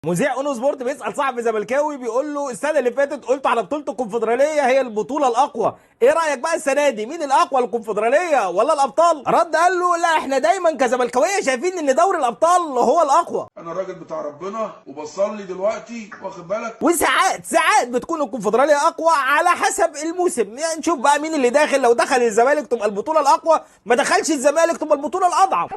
مذيع اونو سبورت بيسال صاحب زملكاوي بيقول له السنه اللي فاتت قلت على بطوله الكونفدراليه هي البطوله الاقوى، ايه رايك بقى السنه دي مين الاقوى الكونفدراليه ولا الابطال؟ رد قال له لا احنا دايما كزملكاويه شايفين ان دوري الابطال هو الاقوى. انا الراجل بتاع ربنا وبصلي دلوقتي واخد بالك، وساعات بتكون الكونفدراليه اقوى على حسب الموسم، يعني نشوف بقى مين اللي داخل. لو دخل الزمالك تبقى البطوله الاقوى، ما دخلش الزمالك تبقى البطوله الاضعف.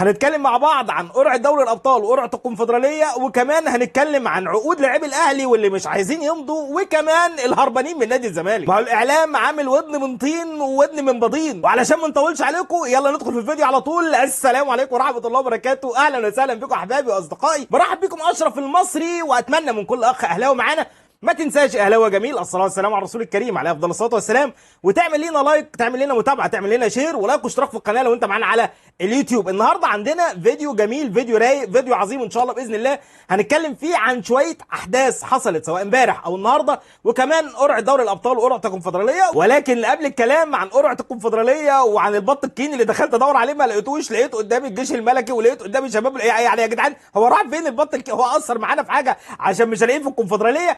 هنتكلم مع بعض عن قرعه دوري الابطال وقرعه الكونفدراليه، وكمان هنتكلم عن عقود لاعبي الاهلي واللي مش عايزين يمضوا، وكمان الهربانين من نادي الزمالك. ما هو الاعلام عامل ودن من طين وودن من بضين. وعلشان ما نطولش عليكم يلا ندخل في الفيديو على طول. السلام عليكم ورحمه الله وبركاته، اهلا وسهلا بكم احبابي واصدقائي، برحب بكم اشرف المصري، واتمنى من كل اخ اهلاوي معانا ما تنساش اهلاوي جميل الصلاه والسلام على الرسول الكريم عليه افضل الصلاه والسلام، وتعمل لنا لايك، تعمل لنا متابعه، تعمل لنا شير ولايك واشتراك في القناه لو انت معانا على اليوتيوب. النهارده عندنا فيديو جميل، فيديو رايق، فيديو عظيم ان شاء الله باذن الله. هنتكلم فيه عن شويه احداث حصلت سواء امبارح او النهارده، وكمان قرعه دوري الابطال وقرعه الكونفدراليه. ولكن قبل الكلام عن قرعه الكونفدراليه وعن البط الكين اللي دخلت ادور عليه ما لقيتوش، لقيته قدام الجيش الملكي ولقيت قدام الشباب. يعني يا جدعان هو راح فين البط الكين؟ هو اثر معانا في حاجه عشان مش هلاقيه في الكونفدراليه؟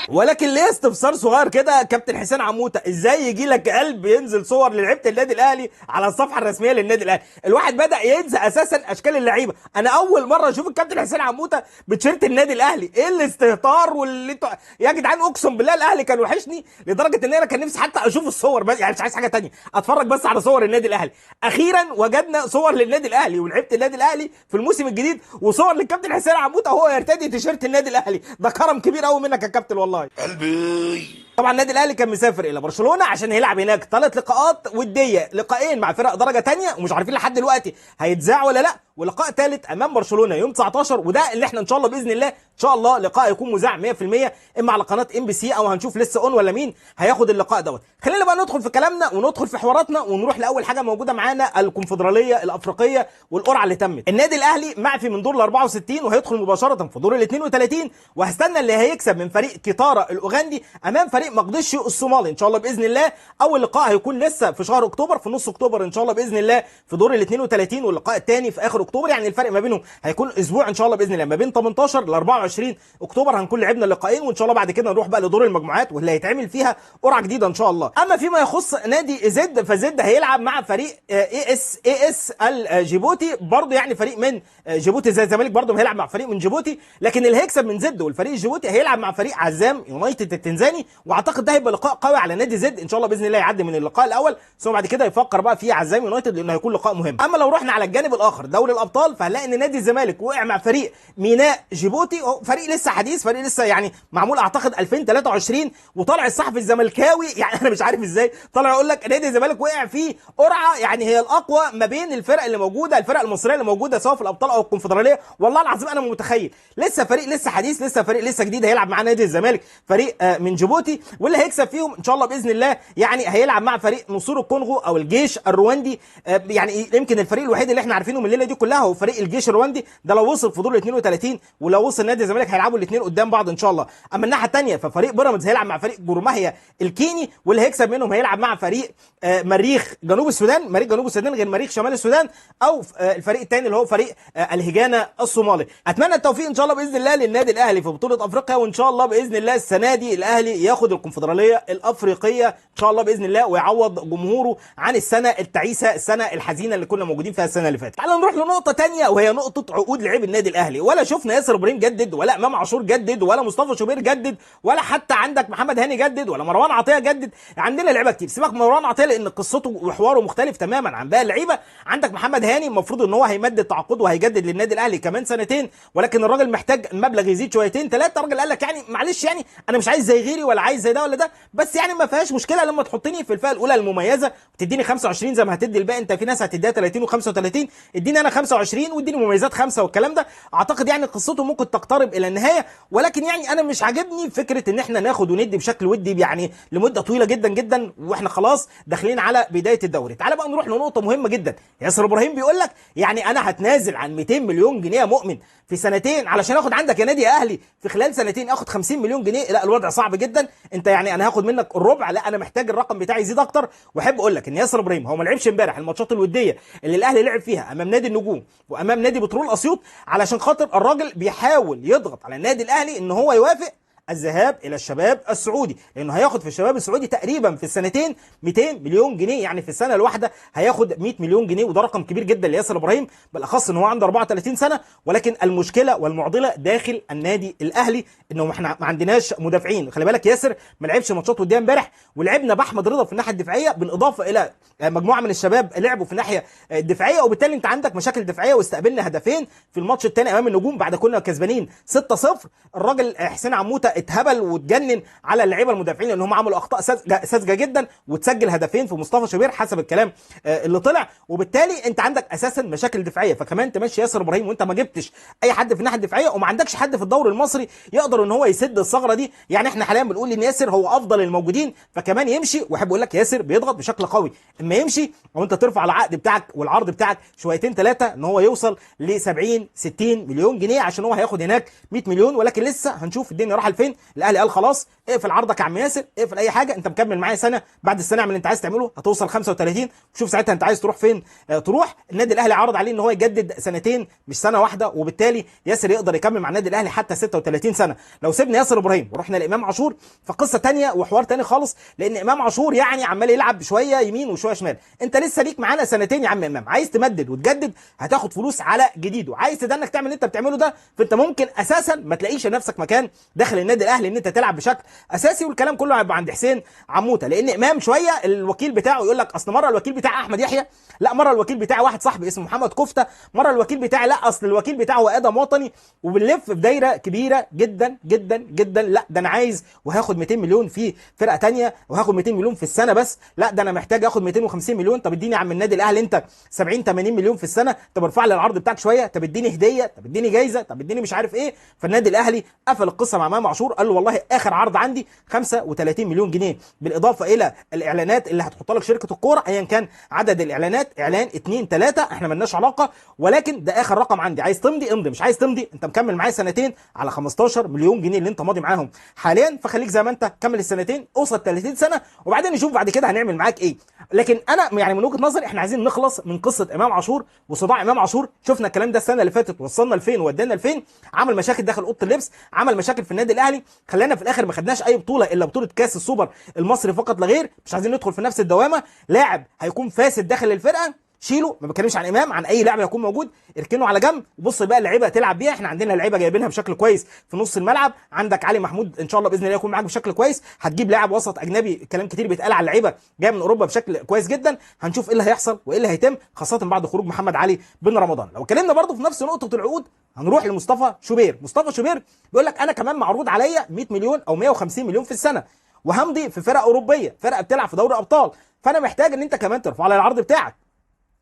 ولكن ليه استفسار صغير كده، كابتن حسين عموته ازاي يجي لك قلب ينزل صور للعيبه النادي الاهلي على الصفحه الرسميه للنادي الاهلي؟ الواحد بدا ينسى اساسا اشكال اللعيبه. انا اول مره اشوف الكابتن حسين عموته بتشيرت النادي الاهلي. ايه الاستهتار واللي انتوا يا جدعان؟ اقسم بالله الاهلي كان وحشني لدرجه ان انا كان نفسي حتى اشوف الصور، بس يعني مش عايز حاجه ثانيه، اتفرج بس على صور النادي الاهلي. اخيرا وجدنا صور للنادي الاهلي ولعيبه النادي الاهلي في الموسم الجديد، وصور للكابتن حسين عموته وهو يرتدي تيشيرت النادي الاهلي. ده كرم كبير قوي منك يا كابتن والله. قلبي طبعا النادي الاهلي كان مسافر الى برشلونه عشان يلعب هناك 3 لقاءات وديه، لقاءين مع فرق درجه ثانيه ومش عارفين لحد دلوقتي هيتذاعوا ولا لا، ولقاء ثالث امام برشلونه يوم 19، وده اللي احنا ان شاء الله باذن الله ان شاء الله لقاء يكون مذاع 100% اما على قناه ام بي سي او هنشوف لسه اون ولا مين هياخد اللقاء دوت. خلينا بقى ندخل في كلامنا وندخل في حواراتنا ونروح لاول حاجه موجوده معانا، الكونفدراليه الافريقيه والقرعه اللي تمت. النادي الاهلي معفي من دور ال 64 وهيدخل مباشره في دور ال 32، وهستنى اللي هيكسب من فريق كيتارا الاوغندي امام فريق مقدشيو الصومالي ان شاء الله باذن الله. اول لقاء هيكون لسه في شهر اكتوبر، في نص اكتوبر ان شاء الله باذن الله في دور ال 32، واللقاء الثاني في اخر اكتوبر. يعني الفرق ما بينهم هيكون اسبوع ان شاء الله باذن الله، ما بين 18 ل 24 اكتوبر هنكون لعبنا اللقاءين، وان شاء الله بعد كده نروح بقى لدور المجموعات واللي هيتعمل فيها قرعه جديده ان شاء الله. اما فيما يخص نادي زد، فزد هيلعب مع فريق اي اس الجيبوتي، برضه يعني فريق من جيبوتي زي الزمالك، برضه هيلعب مع فريق من جيبوتي، لكن اللي هيكسب من زد والفريق الجيبوتي هيلعب مع فريق عزام يونايتد التنزاني، واعتقد ده هيبقى لقاء قوي على نادي زد ان شاء الله باذن الله، يعدي من اللقاء الاول ثم بعد كده يفكر بقى في عزام يونايتد لانه هيكون لقاء مهم. اما لو رحنا على الجانب الاخر دوري الابطال، فهنلاقي ان نادي الزمالك وقع مع فريق ميناء جيبوتي، فريق لسه حديث، فريق لسه يعني معمول اعتقد 2023، وطالع الصحفي الزملكاوي يعني انا مش عارف ازاي طالع يقول لك نادي الزمالك وقع في قرعه يعني هي الاقوى ما بين الفرق اللي موجوده، الفرق المصريه اللي موجوده سواء في الابطال او الكونفدراليه. والله العظيم انا متخيل لسه فريق لسه حديث، لسه فريق لسه جديد هيلعب مع نادي الزمالك، فريق من جيبوتي، واللي هيكسب فيهم ان شاء الله باذن الله يعني هيلعب مع فريق نصور الكونغو او الجيش الرواندي. يعني يمكن الفريق الوحيد اللي احنا عارفينه من الليله دي كلها هو فريق الجيش الرواندي، ده لو وصل في دور ال 32، ولو وصل نادي الزمالك هيلعبوا الاثنين قدام بعض ان شاء الله. اما الناحيه الثانيه ففريق بيراميدز هيلعب مع فريق جورماهيا الكيني، واللي هيكسب منهم هيلعب مع فريق مريخ جنوب السودان، مريخ جنوب السودان غير مريخ شمال السودان، او الفريق الثاني اللي هو فريق الهجانه الصومالي. اتمنى التوفيق ان شاء الله باذن الله للنادي الاهلي في بطوله افريقيا، وان شاء الله باذن الله السنه دي الاهلي ياخد الكونفدراليه الافريقيه ان شاء الله باذن الله، ويعوض جمهوره عن السنه التعيسه، السنه الحزينه اللي كنا موجودين فيها السنه اللي فاتت. تعالوا نروح لنقطه ثانيه وهي نقطه عقود لعيب النادي الاهلي. ولا شفنا ياسر ابراهيم جدد، ولا امام عاشور جدد، ولا مصطفى شوبير جدد، ولا حتى عندك محمد هاني جدد، ولا مروان عطيه جدد. عندنا لعيبه كتير، سيبك من مروان عطيه لان قصته وحواره مختلف تماما عن باقي اللعيبه. عندك محمد هاني المفروض ان هو هيمدد تعاقده وهيجدد للنادي الاهلي كمان 2 سنين، ولكن الراجل محتاج المبلغ يزيد شويتين 3. الراجل قال لك يعني معلش يعني انا مش عايز زي غيري ولا عايز زي ده ولا ده، بس يعني ما فيهاش مشكله لما تحطني في الفئه الاولى المميزه وتديني 25 زي ما هتدي الباقي. انت في ناس هتديها 30 و35، اديني انا 25 واديني مميزات 5 والكلام ده. اعتقد يعني قصته ممكن تقترب الى النهايه، ولكن يعني انا مش عاجبني فكره ان احنا ناخد وندي بشكل ودي يعني لمده طويله جدا جدا واحنا خلاص داخلين على بدايه الدوري. تعال بقى نروح لنقطه مهمه جدا. ياسر ابراهيم بيقول لك يعني انا هتنازل عن 200 مليون جنيه يا مؤمن في 2 سنين علشان اخد عندك يا نادي يا اهلي في خلال 2 سنين اخد 50 مليون جنيه؟ لا الوضع صعب جدا. انت يعني انا هاخد منك الربع، لا انا محتاج الرقم بتاعي يزيد اكتر. واحب اقول لك ان ياسر ابراهيم هو ما لعبش امبارح الماتشات الوديه اللي الاهلي لعب فيها امام نادي النجوم وامام نادي بترول اسيوط، علشان خاطر الراجل بيحاول يضغط على النادي الاهلي ان هو يوافق الذهاب الى الشباب السعودي، لانه هياخد في الشباب السعودي تقريبا في السنتين 200 مليون جنيه، يعني في السنه الواحده هياخد 100 مليون جنيه، وده رقم كبير جدا لياسر ابراهيم، بالاخص ان هو عنده 34 سنه. ولكن المشكله والمعضله داخل النادي الاهلي انه احنا ما عندناش مدافعين. خلي بالك ياسر ما لعبش ماتشات وديه امبارح، ولعبنا باحمد رضا في الناحيه الدفاعيه بالاضافه الى مجموعه من الشباب لعبوا في الناحيه الدفاعيه، وبالتالي انت عندك مشاكل دفاعيه. واستقبلنا هدفين في الماتش الثاني امام النجوم بعد كنا كسبانين 6-0. الراجل حسين عموته اتهبل واتجنن على اللعيبه المدافعين لان هم عملوا اخطاء ساذجه جدا، وتسجل هدفين في مصطفى شوبير حسب الكلام اللي طلع. وبالتالي انت عندك اساسا مشاكل دفاعيه، فكمان تمشي ياسر ابراهيم وانت ما جبتش اي حد في الناحيه الدفاعيه، وما عندكش حد في الدوري المصري يقدر ان هو يسد الثغره دي. يعني احنا حاليا بنقول ان ياسر هو افضل الموجودين، فكمان يمشي. واحب اقول لك ياسر بيضغط بشكل قوي، اما يمشي وانت ترفع العقد بتاعك والعرض بتاعك شويتين ثلاثه ان هو يوصل ل 70 60 مليون جنيه، عشان هو هياخد هناك 100 مليون. ولكن لسه هنشوف الدنيا رايحه لفين. الاهلي قال خلاص اقفل عرضك يا عم ياسر، اقفل اي حاجه، انت مكمل معايا سنه، بعد السنه اعمل اللي انت عايز تعمله، هتوصل 35 وشوف ساعتها انت عايز تروح فين تروح. النادي الاهلي عرض عليه ان هو يجدد سنتين مش سنه واحده، وبالتالي ياسر يقدر يكمل مع النادي الاهلي حتى 36 سنه. لو سيبنا ياسر ابراهيم ورحنا لامام عاشور فقصه ثانيه وحوار ثاني خالص، لان امام عاشور يعني عمال يلعب شويه يمين وشويه شمال. انت لسه ليك معانا سنتين يا عم امام، عايز تمدد وتجدد هتاخد فلوس على جديد، وعايز تدنك تعمل اللي انت بتعمله ده، فانت ممكن اساسا ما تلاقيش لنفسك مكان داخل النادي الاهلي ان انت تلعب بشكل اساسي. والكلام كله هيبقى عند حسين عموته، لان امام شويه الوكيل بتاعه يقول لك اصل مره الوكيل بتاع احمد يحيى، لا مره الوكيل بتاعي واحد صاحبي اسمه محمد كفته، مره الوكيل بتاعي لا اصل الوكيل بتاعه هو ادم وطني، وبنلف في دايره كبيره جدا جدا جدا. لا ده انا عايز وهاخد 200 مليون في فرقه ثانيه، وهاخد 200 مليون في السنه بس، لا ده انا محتاج اخد 250 مليون. طب اديني يا عم النادي الاهلي انت 70 80 مليون في السنه، طب ارفع لي العرض بتاعك شويه، طب اديني هديه، طب اديني جايزه، طب اديني مش عارف ايه. فالنادي الاهلي قفل القصه مع امام عاشور، قال له والله اخر عرض عندي 35 مليون جنيه، بالاضافه الى الاعلانات اللي هتحط لك شركه الكوره ايا كان عدد الاعلانات، اعلان 2 3 احنا مالناش علاقه، ولكن ده اخر رقم عندي، عايز تمضي امضي، مش عايز تمضي انت مكمل معايا سنتين على 15 مليون جنيه اللي انت ماضي معاهم حاليا، فخليك زي ما انت كمل السنتين اوصل 30 سنه وبعدين نشوف بعد كده هنعمل معاك ايه. لكن انا يعني من وجهه نظري احنا عايزين نخلص من قصه امام عاشور وصداع امام عاشور. شفنا الكلام ده السنه اللي فاتت، وصلنا لفين وودانا لفين، عمل مشاكل داخل اوضه اللبس، عمل مشاكل في النادي الاهلي، خلانا في الاخر ما خدناش اي بطوله الا بطوله كاس السوبر المصري فقط لا غير. مش عايزين ندخل في نفس الدوامه. لاعب هيكون فاسد داخل الفرقه شيله، ما بتكلمش عن امام، عن اي لاعب هيكون موجود اركنه على جنب، وبص بقى اللعيبه تلعب بيها. احنا عندنا لعيبه جايبينها بشكل كويس في نص الملعب، عندك علي محمود ان شاء الله باذن الله يكون معاك بشكل كويس، هتجيب لاعب وسط اجنبي، كلام كتير بيتقال على اللعيبه جايه من اوروبا بشكل كويس جدا. هنشوف ايه اللي هيحصل وايه اللي هيتم، خاصه بعد خروج محمد علي بن رمضان. لو اتكلمنا برده في نفس نقطه العقود هنروح لمصطفى شوبير. مصطفى شوبير بيقول لك انا كمان معروض عليا 100 مليون او 150 مليون في السنه، وهمضي في فرقه اوروبيه، فرقه بتلعب في دوري ابطال، فانا محتاج ان انت كمان ترفع لي العرض بتاعك.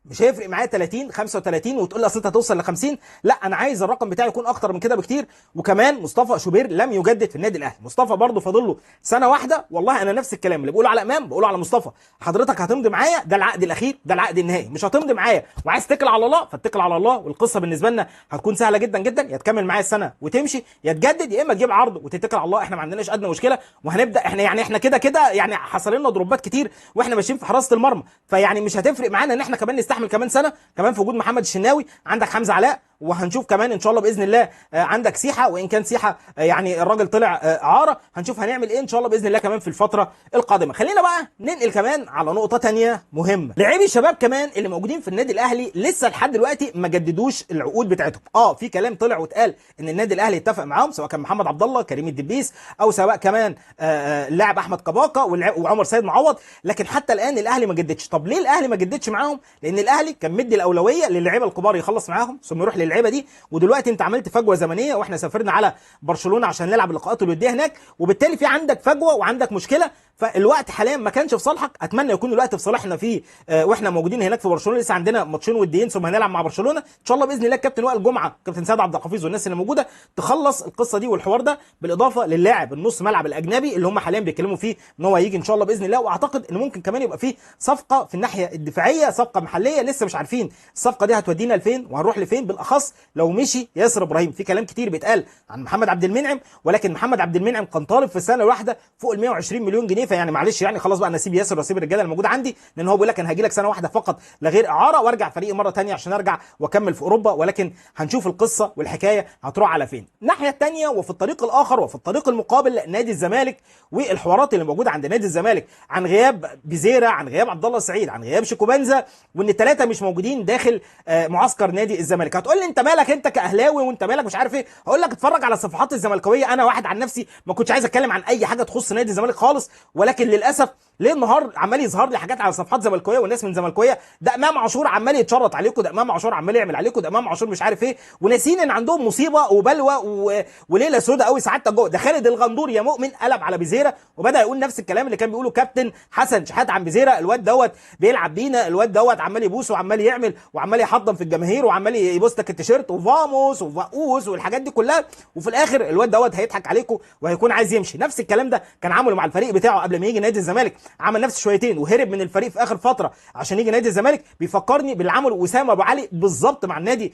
مش هيفرق معايا 30 35 وتقول لي اصل انت هتوصل ل 50، لا انا عايز الرقم بتاعي يكون اكتر من كده بكتير. وكمان مصطفى شوبير لم يجدد في النادي الاهلي، مصطفى برضه فاضل له سنه واحده. والله انا نفس الكلام اللي بقوله على امام بقوله على مصطفى، حضرتك هتمضي معايا ده العقد الاخير، ده العقد النهائي، مش هتمضي معايا وعايز تتكل على الله فاتكل على الله. والقصه بالنسبه لنا هتكون سهله جدا جدا، يا تكمل معايا السنه وتمشي، يا تجدد، يا اما تجيب عرض وتتكل على الله. احنا ما عندناش ادنى مشكله، وهنبدا احنا كده كده يعني حصل لنا ضربات كتير واحنا ماشيين في حراسه المرمى، فيعني مش هتفرق معانا ان احنا كمان نستحمل كمان سنه، كمان في وجود محمد الشناوي، عندك حمزه علاء، وهنشوف كمان ان شاء الله باذن الله عندك سيحه، وان كان سيحه يعني الراجل طلع اعاره، هنشوف هنعمل ايه ان شاء الله باذن الله كمان في الفتره القادمه. خلينا بقى ننقل كمان على نقطه ثانيه مهمه، لاعبي الشباب كمان اللي موجودين في النادي الاهلي لسه لحد دلوقتي ما جددوش العقود بتاعتهم. في كلام طلع واتقال ان النادي الاهلي اتفق معاهم، سواء كان محمد عبد الله، كريم الدبيس، او سواء كمان اللاعب احمد كباكا وعمر سيد معوض، لكن حتى الان الاهلي ما جددش. طب ليه الاهلي ما جددش معاهم؟ لان الاهلي كان مدي الاولويه للاعيبه الكبار يخلص معاهم ثم يروح للعيبه دي، ودلوقتي انت عملت فجوه زمنيه، واحنا سافرنا على برشلونه عشان نلعب اللقاءات الوديه هناك، وبالتالي في عندك فجوه وعندك مشكله، فالوقت حاليا ما كانش في صالحك. اتمنى يكون الوقت في صالحنا فيه واحنا موجودين هناك في برشلونه، لسه عندنا ماتشين وديين ثم هنلعب مع برشلونه ان شاء الله باذن الله. الكابتن وائل جمعه، كابتن سيد عبد الحفيظ، والناس اللي موجوده تخلص القصه دي والحوار ده، بالاضافه للاعب النص ملعب الاجنبي اللي هم حاليا بيتكلموا فيه ان هو هيجي ان شاء الله باذن الله. واعتقد ان ممكن كمان يبقى فيه صفقه في الناحيه الدفاعيه، صفقه محليه، لسه مش عارفين الصفقه دي هتودينا لفين وهنروح لفين، بالاخص بالاخص لو مشي ياسر ابراهيم. في كلام كتير بيتقال عن محمد عبد المنعم، ولكن محمد عبد المنعم كان طالب في السنه الواحده فوق ال 120 مليون جنيه، فيعني معلش يعني خلاص بقى انا اسيب ياسر واسيب الرجاله الموجوده عندي، لان هو بيقول لك انا هاجي لك سنه واحده فقط لا غير اعاره وارجع فريقي مره ثانيه عشان ارجع واكمل في اوروبا. ولكن هنشوف القصه والحكايه هتروح على فين. الناحيه الثانيه وفي الطريق الاخر وفي الطريق المقابل نادي الزمالك والحوارات اللي موجوده عند نادي الزمالك عن غياب بيزيرا، عن غياب عبد الله السعيد، عن غياب شيكوبانزا، وان الثلاثه مش موجودين داخل معسكر نادي الزمالك. هتقول لي انت مالك انت كاهلاوي وانت مالك مش عارف ايه؟ هقول لك اتفرج على الصفحات الزملكاويه. انا واحد عن نفسي ما كنتش عايز اتكلم عن اي حاجه تخص نادي الزمالك خالص، ولكن للاسف ليه النهار عمال يظهر لي حاجات على صفحات زملكاويه والناس من زملكاويه، ده امام عاشور عمال يتشرط عليكم، ده امام عاشور عمال يعمل عليكم، ده امام عاشور مش عارف ايه، وناسين ان عندهم مصيبه وبلوى وليله سوداء قوي سعادتك جوه. ده خالد الغندور يا مؤمن قلب على بيزيرا وبدا يقول نفس الكلام اللي كان بيقوله كابتن حسن شحات عن بيزيرا. الواد دوت بيلعب بينا، الواد دوت عمال يبوس وعمال يعمل وعمال يحضن في الجماهير وعمال يبوس لك التيشيرت وفاموس وفاقوس والحاجات دي كلها، وفي الاخر الواد دوت هيضحك عليكم وهيكون عايز يمشي. نفس الكلام ده كان عامله مع الفريق بتاعه قبل ما يجي نادي الزمالك، عمل نفس شويتين وهرب من الفريق في اخر فتره عشان يجي نادي الزمالك. بيفكرني باللي عمله وسام ابو علي بالظبط مع النادي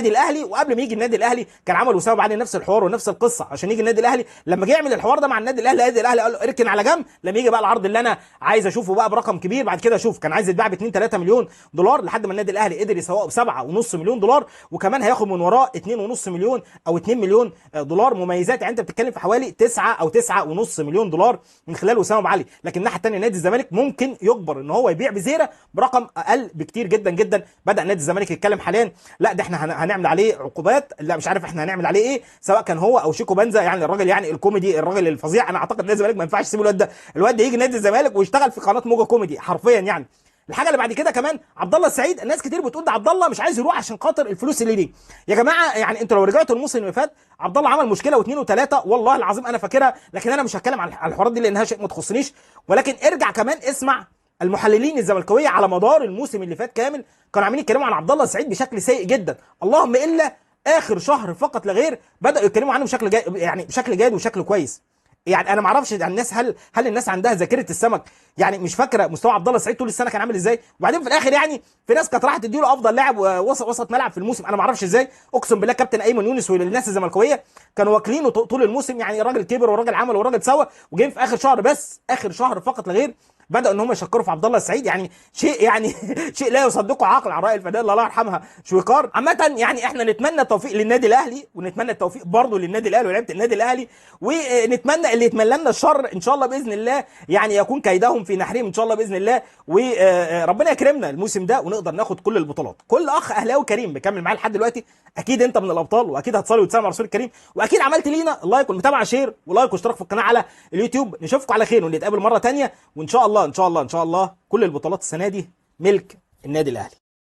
الاهلي، وقبل ما يجي النادي الاهلي كان عمل وسام ابو علي نفس الحوار ونفس القصه عشان يجي النادي الاهلي. لما جه يعمل الحوار ده مع النادي الاهلي قال له اركن على جنب، لما يجي بقى العرض اللي انا عايز اشوفه بقى برقم كبير بعد كده اشوف. كان عايز يتباع ب 2 3 مليون دولار لحد ما النادي الاهلي قدر يسوقه ب 7.5 مليون دولار، وكمان هياخد من وراه 2.5 مليون او 2 مليون دولار مميزات. يعني انت بتتكلم في حوالي 9 او 9.5 مليون دولار من خلال وسام ابو علي. لكن الناحيه الثانيه نادي الزمالك ممكن يجبر ان هو يبيع بيزيرا برقم اقل بكتير جدا جدا. بدا نادي الزمالك يتكلم حاليا لا ده احنا هنعمل عليه عقوبات، لا مش عارف احنا هنعمل عليه ايه، سواء كان هو او شيكو بنزا، يعني الراجل يعني الكوميدي الراجل الفظيع. انا اعتقد نادي الزمالك ما ينفعش يسيب الواد ده يجي نادي الزمالك ويشتغل في قناه موجه كوميدي حرفيا يعني. الحاجه اللي بعد كده كمان عبد الله السعيد، الناس كتير بتقول ده عبد الله مش عايز يروح عشان خاطر الفلوس اللي ليه. يا جماعه يعني انتوا لو رجعتوا الموسم اللي فات عبد الله عمل مشكله واثنين وثلاثه والله العظيم انا فاكرها، لكن انا مش هتكلم عن الحوارات دي لانها شيء ما تخصنيش. ولكن ارجع كمان اسمع المحللين الزملكاويه على مدار الموسم اللي فات كامل كانوا عاملين يتكلموا عن عبد الله السعيد بشكل سيء جدا، اللهم الا اخر شهر فقط لا غير بداوا يتكلموا عنه بشكل يعني بشكل جيد وشكل كويس. يعني انا ما اعرفش الناس هل الناس عندها ذاكره السمك، يعني مش فاكره مستوى عبد الله السعيد طول السنه كان عامل ازاي، وبعدين في الاخر يعني في ناس كانت راح تديله افضل لاعب وسط ملعب في الموسم. انا ما اعرفش ازاي، اقسم بالله كابتن ايمن يونس والناس الزملكاويه كانوا واكلينه طول الموسم. يعني الراجل كبر والراجل عمل والراجل سوى، وجايين في اخر شهر بس اخر شهر فقط لا غير بدأوا ان هم يشكروا في عبد الله السعيد. يعني شيء يعني شيء لا يصدقه عقل على رأي الفنان الله يرحمها شويكار. عامة يعني احنا نتمنى التوفيق للنادي الاهلي، ونتمنى التوفيق برضه للنادي الاهلي ولعيبه النادي الاهلي، ونتمنى اللي يتمنى لنا الشر ان شاء الله باذن الله يعني يكون كيدهم في نحرهم ان شاء الله باذن الله، وربنا يكرمنا الموسم ده ونقدر ناخد كل البطولات. كل اخ اهلاوي كريم بيكمل معايا لحد دلوقتي اكيد انت من الابطال، واكيد هتصلي وتسلم على رسول الكريم، واكيد عملت لينا اللايك والمتابعه شير ولايك واشتراك في القناه على اليوتيوب. نشوفكم على خير ونتقابل مره ثانيه، وان شاء الله كل البطولات السنه دي ملك النادي الاهلي.